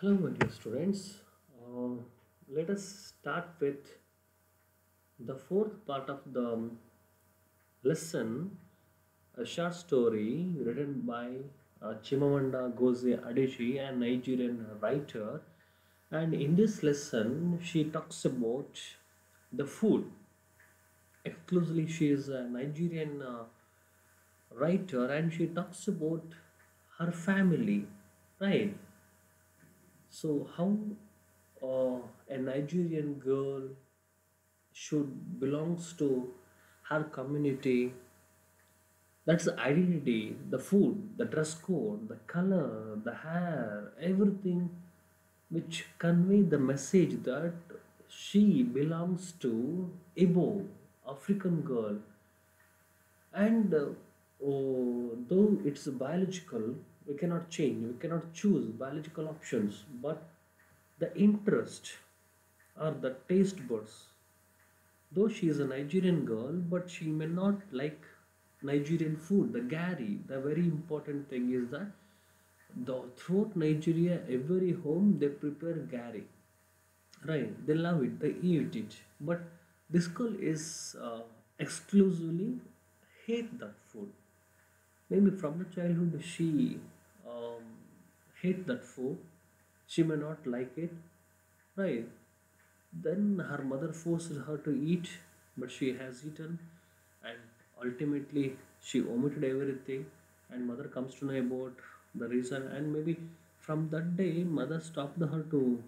Hello, my dear students. Let us start with the fourth part of the lesson, a short story written by Chimamanda Ngozi Adichie, a Nigerian writer. And in this lesson, she talks about the food. Exclusively, she is a Nigerian writer, and she talks about her family, right? So, how a Nigerian girl should belongs to her community. That's the identity, the food, the dress code, the color, the hair, everything which convey the message that she belongs to Igbo, African girl. And though it's biological, we cannot change, we cannot choose biological options, but the interest or the taste buds. Though she is a Nigerian girl, but she may not like Nigerian food, the gari. The very important thing is that throughout Nigeria, every home they prepare gari. Right, they love it, they eat it. But this girl is exclusively hate that food. Maybe from the childhood she um, hate that food. She may not like it. Right. Then her mother forces her to eat, but she has eaten, and ultimately she omitted everything. And mother comes to know about the reason, and maybe from that day, mother stopped her to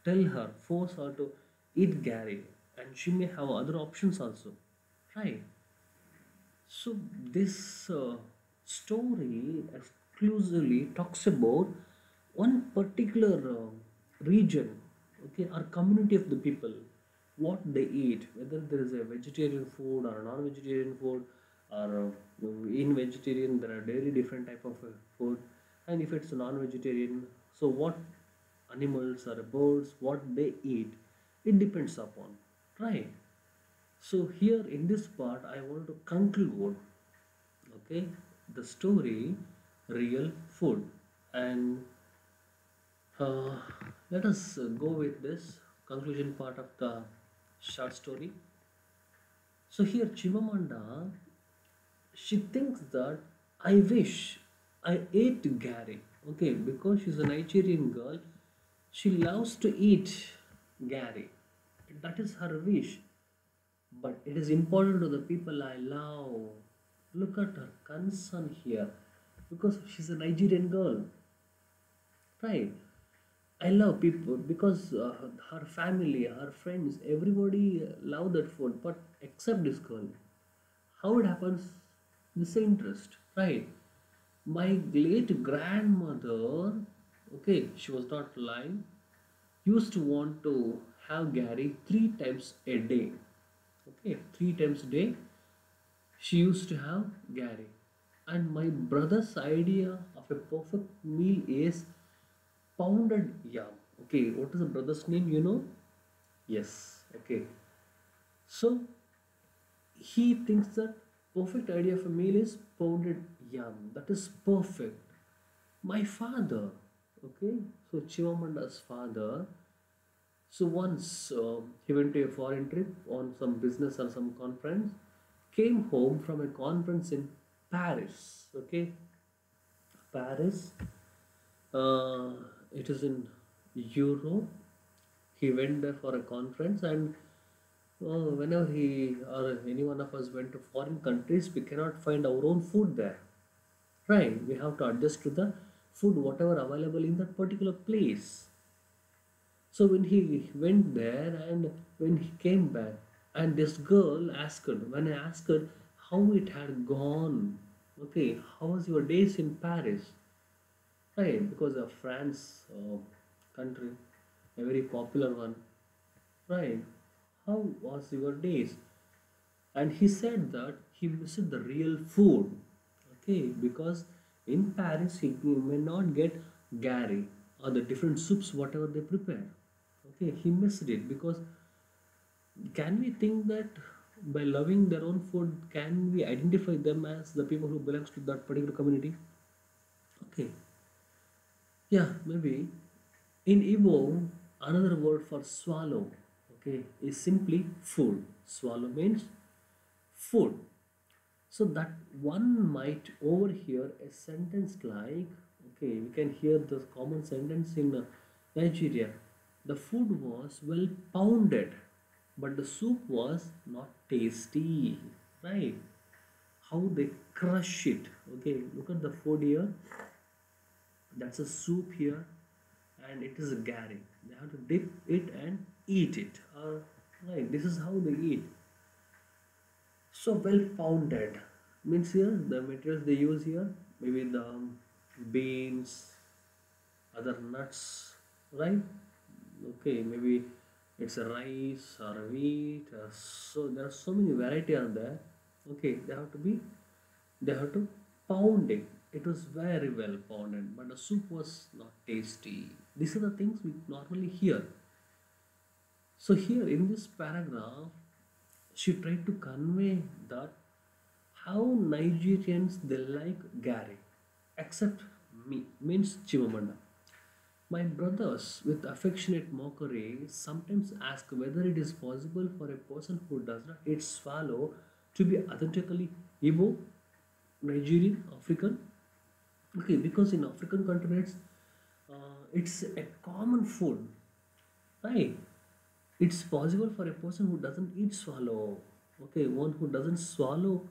tell her, force her to eat Gary, and she may have other options also, right? So this story exclusively talks about one particular region, okay, or community of the people, what they eat, whether there is a vegetarian food or a non-vegetarian food, or in vegetarian there are daily different type of food, and if it's a non-vegetarian, so what animals or birds, what they eat, it depends upon, right? So here in this part, I want to conclude, okay, the story, real food, and uh, let us go with this conclusion part of the short story. So here, Chimamanda, she thinks that I wish I ate Gary, okay, because she's a Nigerian girl, she loves to eat Gary. That is her wish. But it is important to the people I love. Look at her concern here because she's a Nigerian girl, right? I love people because her family, her friends, everybody love that food, but except this girl. How it happens? This interest, right? My late grandmother, okay, she was not alive, used to want to have Gary three times a day. Okay, three times a day she used to have Gary. And my brother's idea of a perfect meal is pounded yam. Okay, what is the brother's name? You know? Yes. Okay. So he thinks that perfect idea of a meal is pounded yam. That is perfect. My father, okay, so Chivamanda's father. So once he went to a foreign trip on some business or some conference, came home from a conference in Paris. Okay, Paris. It is in Europe. He went there for a conference, and whenever he or any one of us went to foreign countries, we cannot find our own food there. Right? We have to adjust to the food whatever available in that particular place. So when he went there and when he came back, and this girl asked, when I asked her how it had gone, okay, how was your days in Paris? Right, because of France country, a very popular one. Right, how was your days? And he said that he missed the real food. Okay, because in Paris he may not get Gary or the different soups whatever they prepare. Okay, he missed it because can we think that by loving their own food can we identify them as the people who belongs to that particular community? Okay, yeah, maybe. In Igbo, another word for swallow, okay, is simply food. Swallow means food. So that one might overhear a sentence like, okay, we can hear the common sentence in Nigeria. The food was well pounded, but the soup was not tasty, right? How they crush it. Okay, look at the food here. That's a soup here, and it is a gari. They have to dip it and eat it. Right, this is how they eat. So well pounded means here the materials they use here, maybe the beans, other nuts, right? Okay, maybe it's a rice or a wheat. So there are so many variety are there. Okay, they have to pound it. It was very well pounded, but the soup was not tasty. These are the things we normally hear. So here in this paragraph, she tried to convey that how Nigerians they like Gary, except me, means Chimamanda. My brothers, with affectionate mockery, sometimes ask whether it is possible for a person who does not eat swallow to be authentically Igbo, Nigerian, African. Okay, because in African continents, it's a common food, right? It's possible for a person who doesn't eat swallow. Okay, one who doesn't swallow,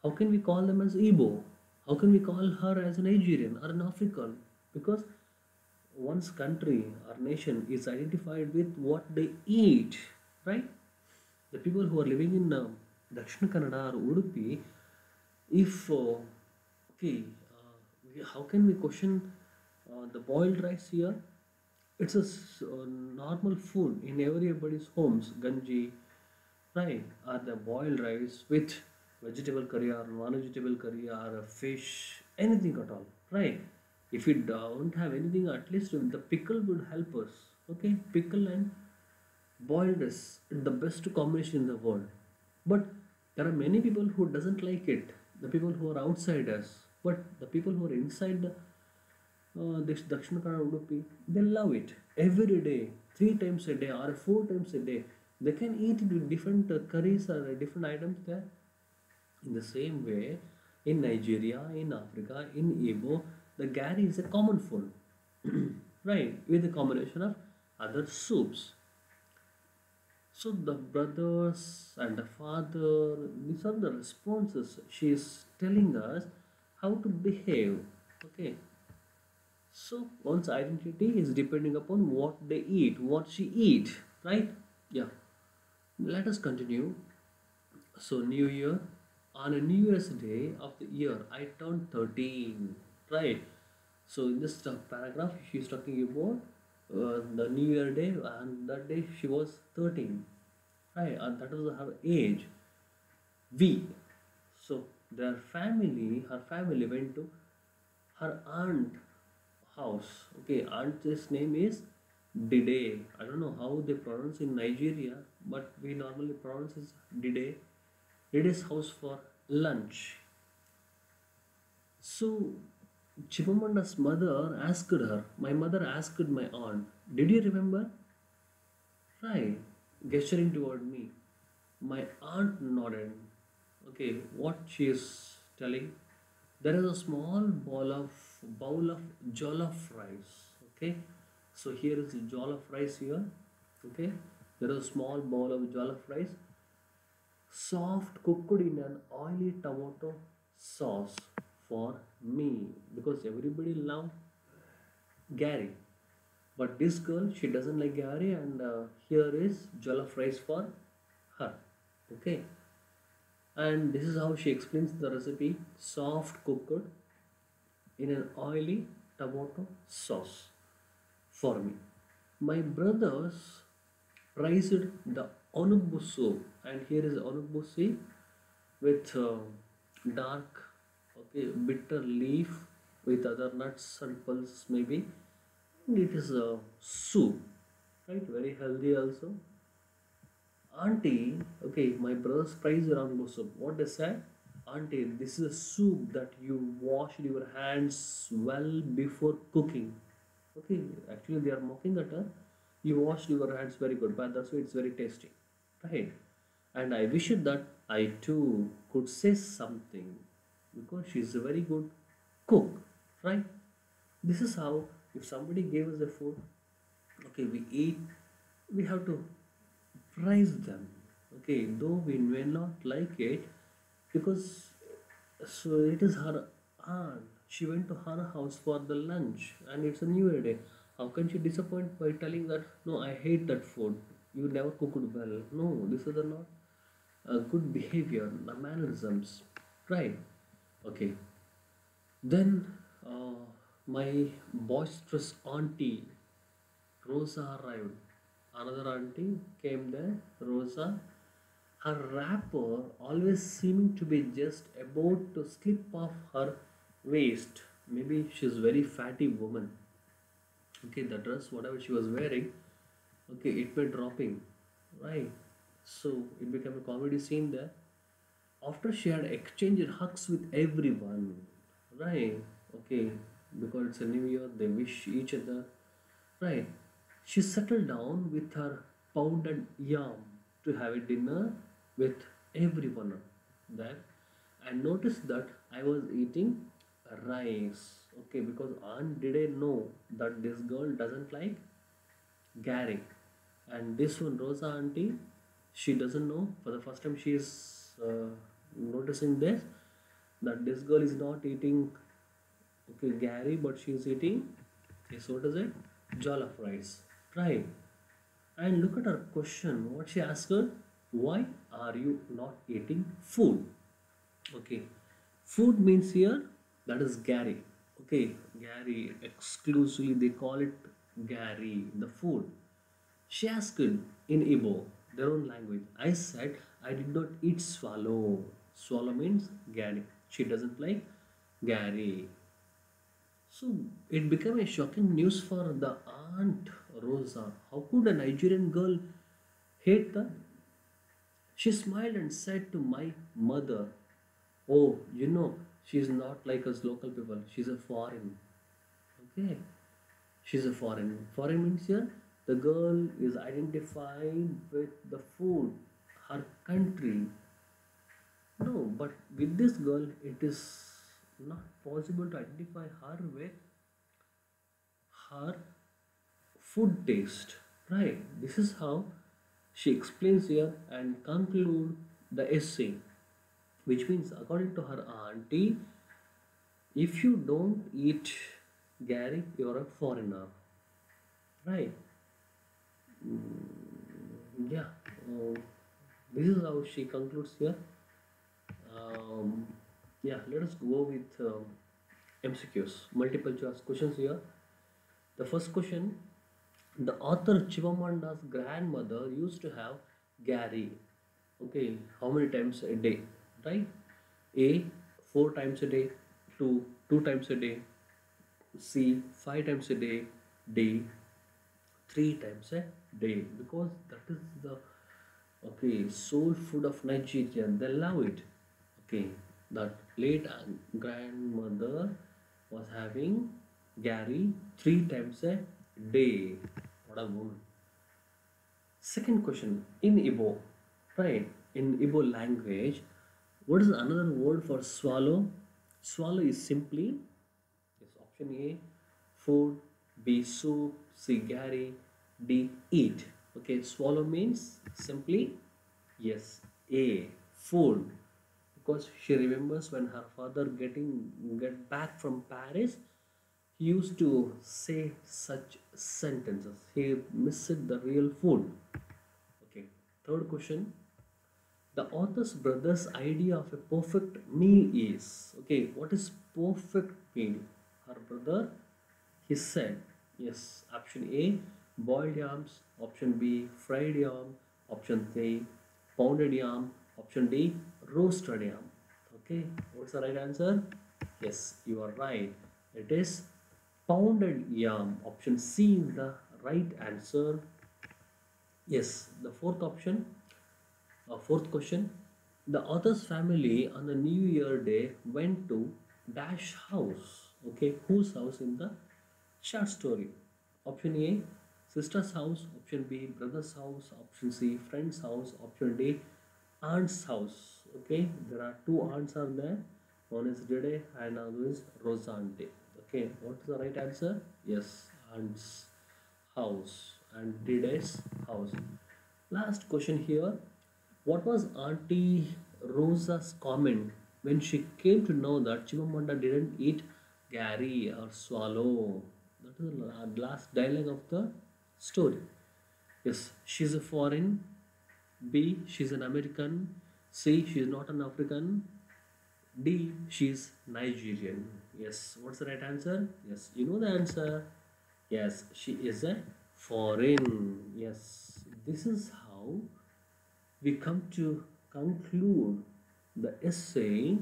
how can we call them as Igbo? How can we call her as a Nigerian or an African? Because one's country or nation is identified with what they eat, right? The people who are living in Dakshina Kannada or Udupi, if okay, how can we question the boiled rice here? It's a normal food in everybody's homes, ganji, right? Or the boiled rice with vegetable curry or non-vegetable curry or a fish, anything at all, right? If we don't have anything, at least the pickle would help us. Okay, pickle and boiled is the best combination in the world. But there are many people who doesn't like it. The people who are outsiders, but the people who are inside the this Dakshina Kannada Udupi, they love it every day, 3 times a day or 4 times a day. They can eat it with different curries or different items there. In the same way, in Nigeria, in Africa, in Igbo, the gari is a common food, right? With a combination of other soups. So the brothers and the father, these are the responses. She is telling us how to behave. Okay, so one's identity is depending upon what they eat, what she eat, right? Yeah. Let us continue. So New Year, on a New Year's Day of the year, I turned 13, right? So in this paragraph, she's talking about the New Year day, and that day she was 13, right? And that was her age. We, so her family went to her aunt house. Okay, aunt's name is Dide. I don't know how they pronounce in Nigeria, but we normally pronounce it Dide. Dide's house for lunch. So Chimamanda's mother asked her, my mother asked my aunt, did you remember? Right, gesturing toward me. My aunt nodded. Okay, what she is telling? There is a small bowl of jollof rice. Okay, so here is the jollof rice here. Okay, there is a small bowl of jollof rice, soft cooked in an oily tomato sauce for me, because everybody love Gary. But this girl, she doesn't like Gary, and here is jollof rice for her. Okay, and this is how she explains the recipe: soft cooked in an oily tomato sauce for me. My brothers priced the onugbu soup, and here is onugbu with dark, okay, bitter leaf with other nuts and pulses maybe. And it is a soup, right? Very healthy also. Auntie, okay, my brothers prize onugbu soup. What they said? Auntie, this is a soup that you washed your hands well before cooking. Okay, actually they are mocking at her. You washed your hands very good, but that's why it's very tasty, right? And I wish it that I too could say something because she's a very good cook, right? This is how, if somebody gave us a food, okay, we eat, we have to praise them, okay, though we may not like it, because so it is her aunt. She went to her house for the lunch and it's a new year day. How can she disappoint by telling that no, I hate that food, you never cooked well? No, this is not a good behavior, the mannerisms, right? Okay, then my boisterous auntie Rosa arrived. Another auntie came there, Rosa. Her wrapper always seeming to be just about to slip off her waist. Maybe she's very fatty woman. Okay, the dress, whatever she was wearing, okay, it went dropping, right? So it became a comedy scene there. After she had exchanged hugs with everyone, right? Okay, because it's a new year, they wish each other, right? She settled down with her pounded yam to have a dinner with everyone there, and noticed that I was eating rice. Okay, because aunt didn't know that this girl doesn't like Gary, and this one Rosa auntie, she doesn't know. For the first time, she is noticing this, that this girl is not eating, okay, Gary, but she is eating, okay, so what is it? Jollof rice, right? And look at her question. What she asked her? Why are you not eating food? Okay, food means here that is Gary. Okay, Gary exclusively they call it Gary, the food. She asked in Igbo, their own language. I said I did not eat swallow. Swallow means Gary. She doesn't like Gary. So it became a shocking news for the aunt Rosa. How could a Nigerian girl hate the? She smiled and said to my mother, "Oh, she's not like us local people. She's a foreign. Okay, she's a foreign. Foreign means here the girl is identified with the food, her country. No, but with this girl, it is not possible to identify her with her food taste, right? This is how she explains here and conclude the essay, which means according to her auntie, if you don't eat Gary, you're a foreigner, right? Yeah, this is how she concludes here. um, yeah, let us go with MCQs, multiple choice questions here. The first question: the author Chivamanda's grandmother used to have Gary. Okay, how many times a day? Right? A, 4 times a day. Two, 2 times a day. C, 5 times a day. D, 3 times a day. Because that is the, okay, soul food of Nigeria. They love it. Okay, that late grandmother was having Gary 3 times a day. What a woman. Second question, in Igbo, right? In Igbo language, what is another word for swallow? Swallow is simply, yes, option A, food, B, soup, C, Gary, D, eat. Okay, swallow means simply, yes, A, food. Because she remembers when her father get back from Paris, he used to say such sentences. He missed the real food. Okay. Third question. The author's brother's idea of a perfect meal is, okay, what is perfect meal? Her brother, he said, yes, option A, boiled yams, option B, fried yam, option C, pounded yam, option D, roasted yam. Okay, what's the right answer? Yes, you are right. It is pounded yam. Option C is the right answer. Yes, the fourth question. The author's family on the New Year day went to Dash house. Okay, whose house in the Short story. Option A, sister's house. Option B, brother's house. Option C, friend's house. Option D, aunt's house. Okay, there are two aunts are there. One is Dede and another is Rosante. Okay, what is the right answer? Yes, aunt's house and Dede's house. Last question here. What was Auntie Rosa's comment when she came to know that Chimamanda didn't eat Gary or swallow? That is the last dialogue of the story. Yes, she's a foreign. B, she's an American. C, she's not an African. D, she's Nigerian. Yes, what's the right answer? Yes, you know the answer. Yes, she is a foreign. Yes, this is how we come to conclude the essay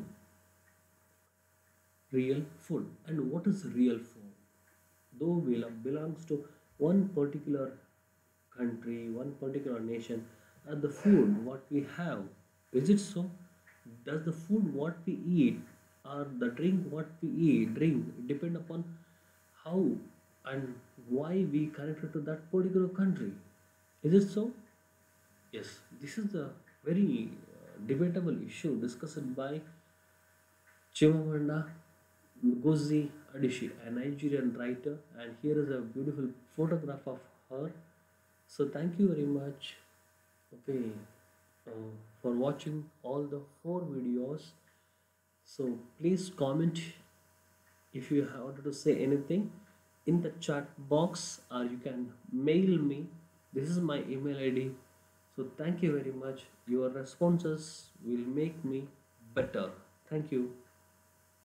real food. And what is real food? Though we belongs to one particular country, one particular nation, the food what we have, is it so? Does the food what we eat or the drink what we eat drink depend upon how and why we connected to that particular country? Is it so? Yes, this is the very debatable issue discussed by Chimamanda Ngozi Adichie, a Nigerian writer, and here is a beautiful photograph of her. So thank you very much, okay, uh, for watching all the four videos. So please comment if you have wanted to say anything in the chat box, or you can mail me. This is my email ID. So thank you very much. Your responses will make me better. Thank you.